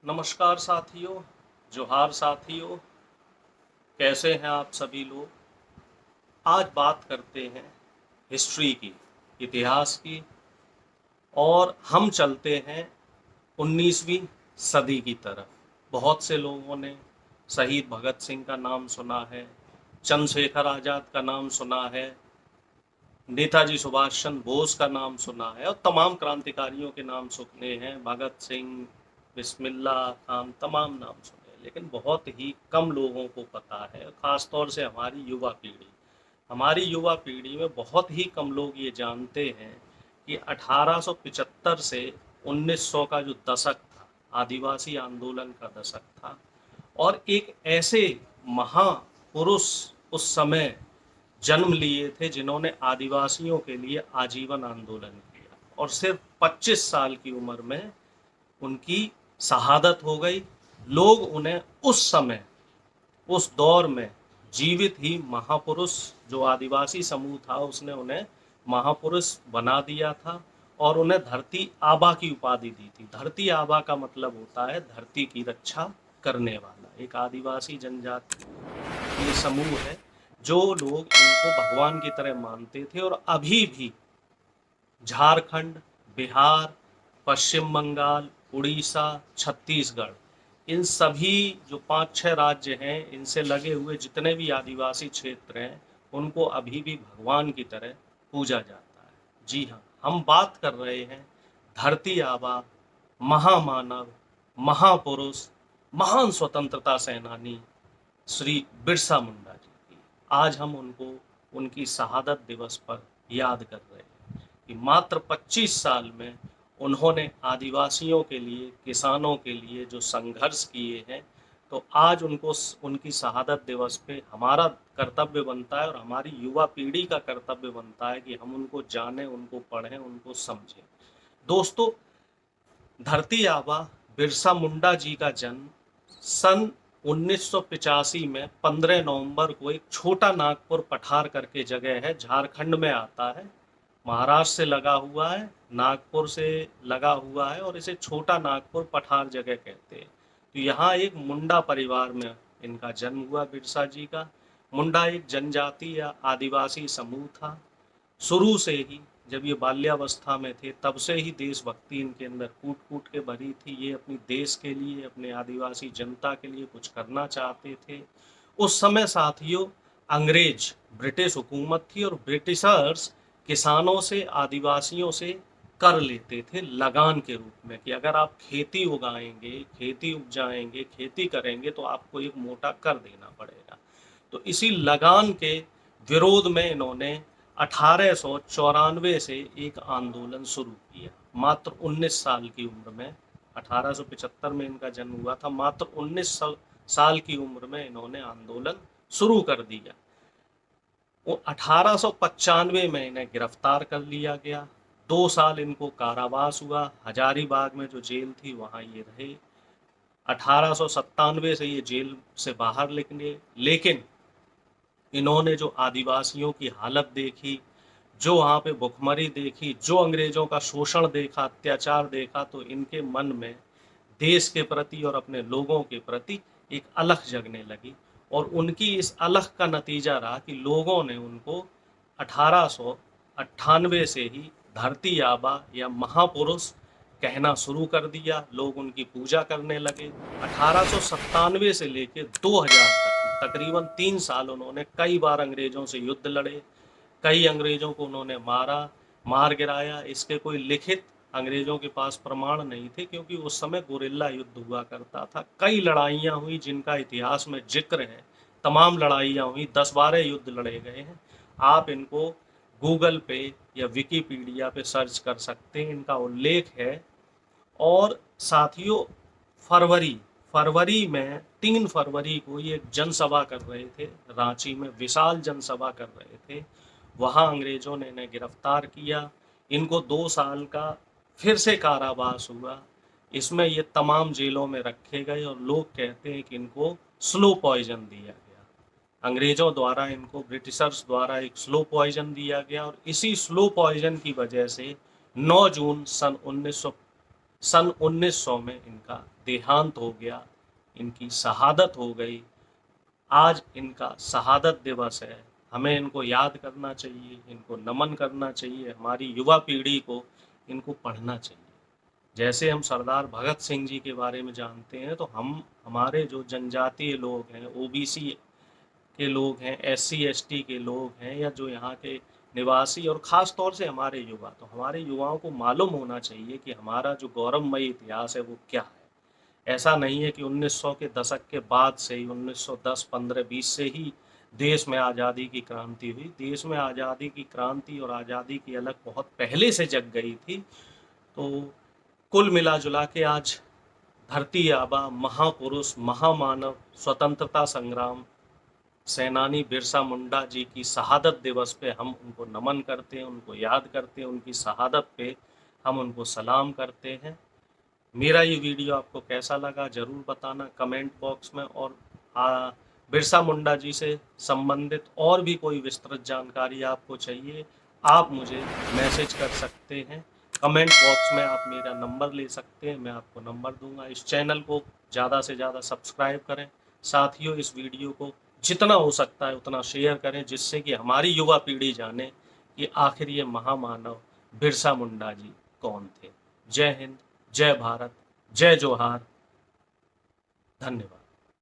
नमस्कार साथियों, जोहार साथियों। कैसे हैं आप सभी लोग। आज बात करते हैं हिस्ट्री की, इतिहास की। और हम चलते हैं 19वीं सदी की तरफ। बहुत से लोगों ने शहीद भगत सिंह का नाम सुना है, चंद्रशेखर आज़ाद का नाम सुना है, नेताजी सुभाष चंद्र बोस का नाम सुना है और तमाम क्रांतिकारियों के नाम सुने हैं, भगत सिंह, बिस्मिल्लाह खान, तमाम नाम सुने हैं। लेकिन बहुत ही कम लोगों को पता है, खास तौर से हमारी युवा पीढ़ी में बहुत ही कम लोग ये जानते हैं कि 1875 से 1900 का जो दशक था, आदिवासी आंदोलन का दशक था। और एक ऐसे महापुरुष उस समय जन्म लिए थे जिन्होंने आदिवासियों के लिए आजीवन आंदोलन किया और सिर्फ 25 साल की उम्र में उनकी शहादत हो गई। लोग उन्हें उस समय, उस दौर में जीवित ही महापुरुष, जो आदिवासी समूह था उसने उन्हें महापुरुष बना दिया था और उन्हें धरती आबा की उपाधि दी थी। धरती आबा का मतलब होता है धरती की रक्षा करने वाला। एक आदिवासी जनजाति ये समूह है जो लोग इनको भगवान की तरह मानते थे। और अभी भी झारखंड, बिहार, पश्चिम बंगाल, उड़ीसा, छत्तीसगढ़, इन सभी जो 5-6 राज्य हैं, इनसे लगे हुए जितने भी आदिवासी क्षेत्र हैं, उनको अभी भी भगवान की तरह पूजा जाता है। जी हाँ, हम बात कर रहे हैं धरती आबा, महामानव, महापुरुष, महान स्वतंत्रता सेनानी श्री बिरसा मुंडा जी की। आज हम उनको उनकी शहादत दिवस पर याद कर रहे हैं कि मात्र 25 साल में उन्होंने आदिवासियों के लिए, किसानों के लिए जो संघर्ष किए हैं। तो आज उनको उनकी शहादत दिवस पे हमारा कर्तव्य बनता है और हमारी युवा पीढ़ी का कर्तव्य बनता है कि हम उनको जानें, उनको पढ़ें, उनको समझें। दोस्तों, धरती आबा बिरसा मुंडा जी का जन्म सन 1985 में 15 नवंबर को एक छोटा नागपुर पठार करके जगह है, झारखंड में आता है। महाराष्ट्र से लगा हुआ है, नागपुर से लगा हुआ है और इसे छोटा नागपुर पठार जगह कहते हैं। तो यहाँ एक मुंडा परिवार में इनका जन्म हुआ, बिरसा जी का। मुंडा एक जनजाति या आदिवासी समूह था। शुरू से ही जब ये बाल्यावस्था में थे तब से ही देशभक्ति इनके अंदर कूट कूट के भरी थी। ये अपनी देश के लिए, अपने आदिवासी जनता के लिए कुछ करना चाहते थे। उस समय साथियों अंग्रेज, ब्रिटिश हुकूमत थी और ब्रिटिशर्स किसानों से, आदिवासियों से कर लेते थे लगान के रूप में कि अगर आप खेती उगाएंगे, खेती उपजाएंगे, खेती करेंगे तो आपको एक मोटा कर देना पड़ेगा। तो इसी लगान के विरोध में इन्होंने 1894 से एक आंदोलन शुरू किया। मात्र 19 साल की उम्र में, 1875 में इनका जन्म हुआ था, मात्र 19 साल की उम्र में इन्होंने आंदोलन शुरू कर दिया। वो 1895 में इन्हें गिरफ्तार कर लिया गया। 2 साल इनको कारावास हुआ। हजारीबाग में जो जेल थी वहाँ ये रहे। 1897 से ये जेल से बाहर निकले, लेकिन इन्होंने जो आदिवासियों की हालत देखी, जो वहाँ पे भुखमरी देखी, जो अंग्रेजों का शोषण देखा, अत्याचार देखा, तो इनके मन में देश के प्रति और अपने लोगों के प्रति एक अलख जगने लगी। और उनकी इस अलख का नतीजा रहा कि लोगों ने उनको 1898 से ही धरती आबा या महापुरुष कहना शुरू कर दिया। लोग उनकी पूजा करने लगे। 1897 से लेकर 2000 तक तकरीबन 3 साल उन्होंने कई बार अंग्रेजों से युद्ध लड़े, कई अंग्रेजों को उन्होंने मार गिराया। इसके कोई लिखित अंग्रेजों के पास प्रमाण नहीं थे क्योंकि उस समय गुरिल्ला युद्ध हुआ करता था। कई लड़ाइयाँ हुई जिनका इतिहास में जिक्र है, तमाम लड़ाइयाँ हुई, 10-12 युद्ध लड़े गए हैं। आप इनको गूगल पे या विकीपीडिया पे सर्च कर सकते हैं, इनका उल्लेख है। और साथियों फरवरी में 3 फरवरी को ये एक जनसभा कर रहे थे, रांची में विशाल जनसभा कर रहे थे। वहाँ अंग्रेजों ने इन्हें गिरफ्तार किया। इनको 2 साल का फिर से कारावास हुआ। इसमें ये तमाम जेलों में रखे गए और लोग कहते हैं कि इनको स्लो पॉइजन दिया गया। अंग्रेजों द्वारा इनको, ब्रिटिशर्स द्वारा एक स्लो पॉइजन दिया गया और इसी स्लो पॉइजन की वजह से 9 जून सन सन 1900 में इनका देहांत हो गया, इनकी शहादत हो गई। आज इनका शहादत दिवस है। हमें इनको याद करना चाहिए, इनको नमन करना चाहिए, हमारी युवा पीढ़ी को इनको पढ़ना चाहिए। जैसे हम सरदार भगत सिंह जी के बारे में जानते हैं, तो हम हमारे जो जनजातीय लोग हैं, ओबीसी के लोग हैं, एससी एसटी के लोग हैं, या जो यहाँ के निवासी और ख़ास तौर से हमारे युवा, तो हमारे युवाओं को मालूम होना चाहिए कि हमारा जो गौरवमयी इतिहास है वो क्या है। ऐसा नहीं है कि 1900 के दशक के बाद से ही 1910, 15, 20 से ही देश में आज़ादी की क्रांति हुई। देश में आज़ादी की क्रांति और आज़ादी की अलग बहुत पहले से जग गई थी। तो कुल मिला जुला के आज धरती आबा, महापुरुष, महामानव, स्वतंत्रता संग्राम सेनानी बिरसा मुंडा जी की शहादत दिवस पे हम उनको नमन करते हैं, उनको याद करते हैं, उनकी शहादत पे हम उनको सलाम करते हैं। मेरा ये वीडियो आपको कैसा लगा ज़रूर बताना कमेंट बॉक्स में। और बिरसा मुंडा जी से संबंधित और भी कोई विस्तृत जानकारी आपको चाहिए, आप मुझे मैसेज कर सकते हैं। कमेंट बॉक्स में आप मेरा नंबर ले सकते हैं, मैं आपको नंबर दूंगा। इस चैनल को ज़्यादा से ज़्यादा सब्सक्राइब करें। साथियों, इस वीडियो को जितना हो सकता है उतना शेयर करें, जिससे कि हमारी युवा पीढ़ी जाने कि आखिर ये महामानव बिरसा मुंडा जी कौन थे। जय हिंद, जय भारत, जय जोहार, धन्यवाद।